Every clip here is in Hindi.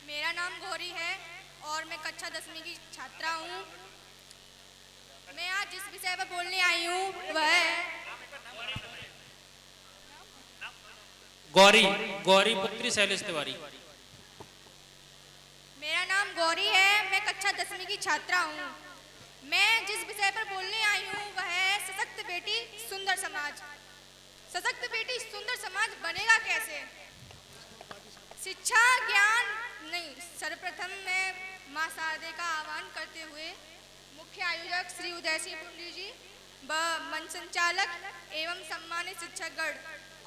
मेरा नाम गौरी है और मैं कक्षा 10वीं की छात्रा हूँ। मैं आज जिस विषय पर बोलने आई हूँ वह गौरी गौरी पुत्री शैलेश तिवारी। मेरा नाम गौरी है, मैं कक्षा 10वीं की छात्रा हूँ। मैं जिस विषय पर बोलने आई हूँ वह है सशक्त बेटी सुंदर समाज। सशक्त बेटी सुंदर समाज बनेगा कैसे? शिक्षा ज्ञान नहीं। सर्वप्रथम मैं मां शारदे का आह्वान करते हुए मुख्य आयोजक श्री उदय सिंह पुंडी जी व मंच संचालक एवं सम्मानित शिक्षकगण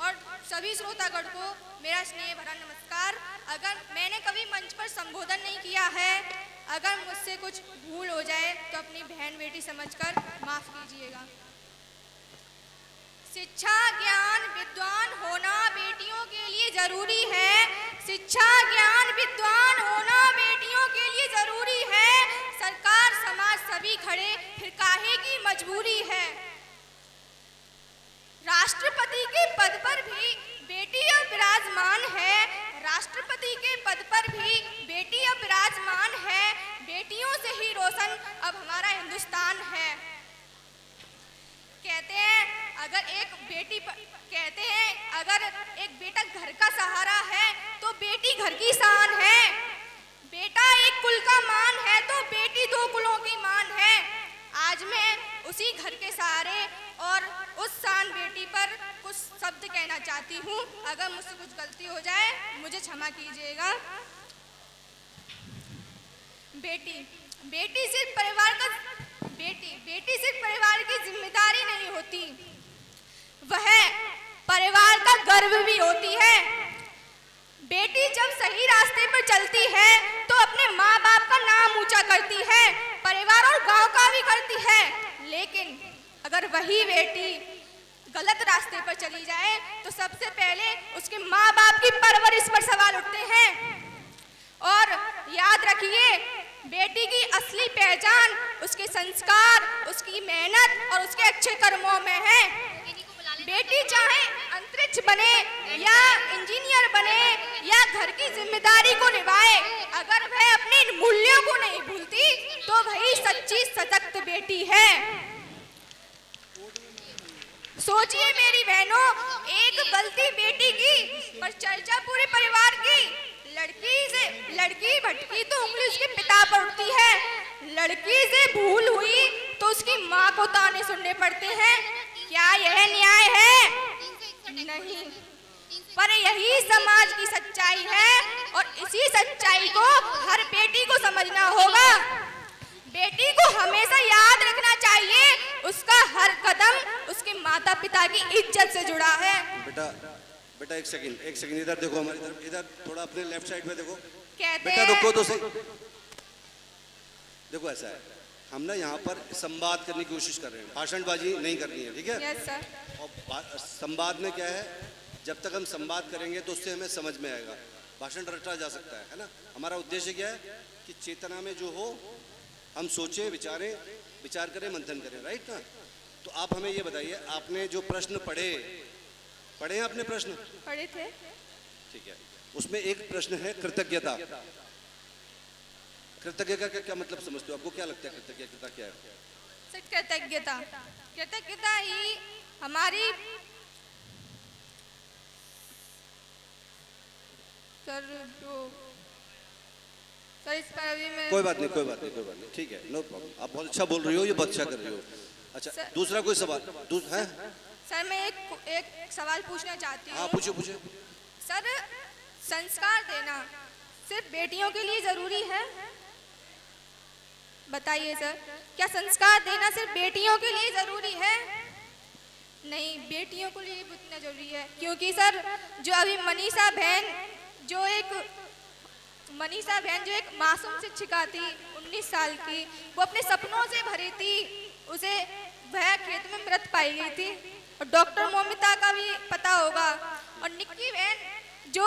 और सभी श्रोतागण को मेरा स्नेह भरा नमस्कार। अगर मैंने कभी मंच पर संबोधन नहीं किया है, अगर मुझसे कुछ भूल हो जाए तो अपनी बहन बेटी समझकर माफ कीजिएगा। शिक्षा ज्ञान विद्वान होना बेटियों के लिए जरूरी है। शिक्षा ज्ञान विद्वान होना बेटियों के लिए जरूरी है। सरकार समाज सभी खड़े, फिर काहे की मजबूरी है। राष्ट्रपति के पद पर भी बेटी अब विराजमान है। राष्ट्रपति के पद पर भी बेटी अब विराजमान है। बेटियों से ही रोशन अब हमारा हिंदुस्तान है। कहते हैं अगर एक बेटा घर का सहारा है तो बेटी घर की शान है। बेटा एक कुल का मान है तो बेटी दो कुलों की मान है। आज मैं उसी घर के सहारे और उस शान बेटी पर कुछ शब्द कहना चाहती हूँ। अगर मुझसे कुछ गलती हो जाए मुझे क्षमा कीजिएगा। बेटी सिर्फ परिवार की जिम्मेदारी नहीं होती, वह परिवार का गर्व भी होती है। बेटी जब सही रास्ते पर चलती है तो अपने माँ बाप का नाम ऊंचा करती है, परिवार और गांव का भी करती है। लेकिन अगर वही बेटी गलत रास्ते पर चली जाए तो सबसे पहले उसके माँ बाप की परवरिश पर सवाल उठते हैं। और याद रखिए, बेटी की असली पहचान उसके संस्कार, उसकी मेहनत और उसके अच्छे कर्मों में है। बेटी चाहे अंतरिक्ष बने या इंजीनियर बने या घर की जिम्मेदारी को निभाए, अगर वह अपने इन मूल्यों को नहीं भूलती तो वही सच्ची सशक्त बेटी है। सोचिए मेरी बहनों, एक गलती बेटी की पर चर्चा पूरे परिवार की। लड़की भटकी तो उंगली उसके पिता पर उठती है। लड़की से भूल हुई तो उसकी माँ को ताने सुनने पड़ते हैं। क्या यह न्याय है? नहीं, पर यही समाज की सच्चाई है और इसी सच्चाई को हर बेटी को समझना होगा। बेटी को हमेशा याद रखना चाहिए, उसका हर कदम उसके माता पिता की इज्जत से जुड़ा है। बेटा एक सेकंड इधर देखो, हमारी तरफ इधर थोड़ा अपने लेफ्ट साइड में देखो। बेटा रुको तो सही। देखो ऐसा है, हम ना यहाँ पर संवाद करने की कोशिश कर रहे हैं, भाषणबाजी नहीं करनी है, ठीक है? Yes sir. और संवाद में क्या है, जब तक हम संवाद करेंगे तो उससे हमें समझ में आएगा। भाषण रटा जा सकता है ना। हमारा उद्देश्य क्या है कि चेतना में जो हो हम सोचें, विचार करें, मंथन करें, राइट ना? तो आप हमें ये बताइए, आपने जो प्रश्न पढ़े हैं, आपने प्रश्न पढ़े थे? ठीक है, उसमें एक प्रश्न है कृतज्ञता। कृतज्ञता का क्या मतलब समझते हो? आपको क्या लगता है कृतज्ञता क्या है? सर, कृतज्ञता ही हमारी सर इस पर अभी मैं कोई बात नहीं, ठीक है, नो प्रॉब्लम। आप बहुत अच्छा बोल रही हो, ये बहुत अच्छा कर रही हो। अच्छा, दूसरा कोई सवाल है? सर मैं एक सवाल पूछना चाहती हूँ। हाँ, पूछो। सर, संस्कार देना सिर्फ बेटियों के लिए जरूरी है? बताइए सर, क्या संस्कार देना सिर्फ बेटियों के लिए जरूरी है? नहीं, बेटियों के लिए भी उतना जरूरी है। क्योंकि सर जो अभी मनीषा बहन जो एक मासूम शिक्षिका थी, 19 साल की, वो अपने सपनों से भरी थी। उसे वह खेत में मृत पाई गई थी। और डॉक्टर मोमिता का भी पता होगा। और निक्की बहन जो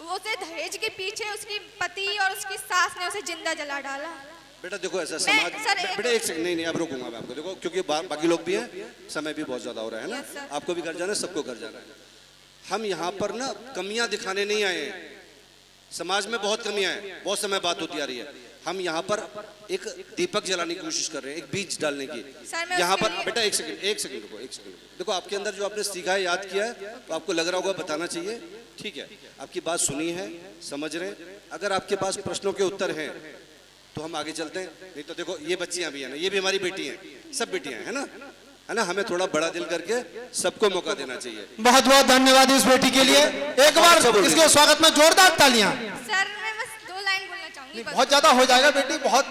उसे दहेज के पीछे उसकी पति और उसकी सास ने उसे जिंदा जला डाला। बेटा देखो ऐसा समाज, बेटा एक सेकंड, नहीं अब रुकूंगा मैं आपको। देखो क्योंकि बाकी लोग भी हैं, समय भी बहुत ज्यादा हो रहा है ना, आपको भी घर जाना है, सबको घर जाना है। हम यहाँ पर ना कमियां दिखाने नहीं आए हैं, समाज में बहुत कमियां हैं, बहुत समय बात होती आ रही है। हम यहाँ पर एक दीपक जलाने की कोशिश कर रहे हैं, एक बीज डालने की। सर, मैं यहाँ उसके पर लिए- बेटा एक सेकंड रुको, एक सेकंड। देखो आपके अंदर जो आपने सीखा है, याद किया है, तो आपको लग रहा होगा बताना चाहिए, ठीक है। आपकी बात सुनी है, समझ रहे हैं। अगर आपके पास प्रश्नों के उत्तर हैं तो हम आगे चलते हैं, नहीं तो देखो ये बच्चियां भी है ना, ये भी हमारी बेटी हैं, सब बेटियां हैं, है ना। हमें थोड़ा बड़ा दिल करके सबको मौका देना चाहिए। बहुत बहुत धन्यवाद इस बेटी के लिए। एक बार इसके स्वागत में जोरदार तालियां। सर मैं बस 2 लाइन बोलना चाहूंगी बस। बहुत ज्यादा हो जाएगा बेटी, बहुत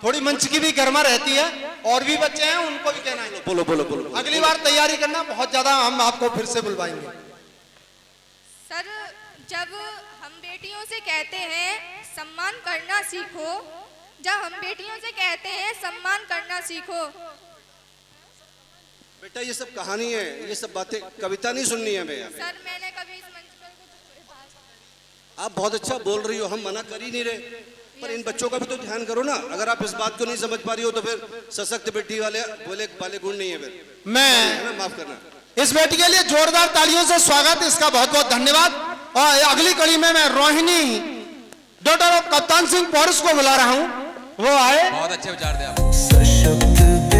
थोड़ी मंच की भी गर्मा रहती है, और भी बच्चे हैं उनको भी कहना है। बोलो बोलो बोलो। अगली बार तैयारी करना, बहुत ज्यादा हम आपको फिर से बुलवाएंगे। सर जब हम बेटियों से कहते हैं सम्मान करना सीखो, जब हम बेटियों से कहते हैं सम्मान करना सीखो। बेटा ये सब कहानी है, ये सब बातें, कविता नहीं सुननी है हमें। सर मैंने कभी इस मंच पर कुछ आप बहुत अच्छा बोल रही हो, हम मना कर ही नहीं रहे, पर इन बच्चों का भी तो ध्यान करो ना। अगर आप इस बात को नहीं समझ पा रही हो तो फिर सशक्त बेटी वाले वाले गुण नहीं है फिर। मैं माफ करना। इस बेटी के लिए जोरदार तालियों से स्वागत, इसका बहुत बहुत धन्यवाद। और अगली कड़ी में मैं रोहिणी डॉटर ऑफ कप्तान सिंह पॉरिस को बुला रहा हूँ, वो आए। बहुत अच्छे विचार थे आप। सशक्त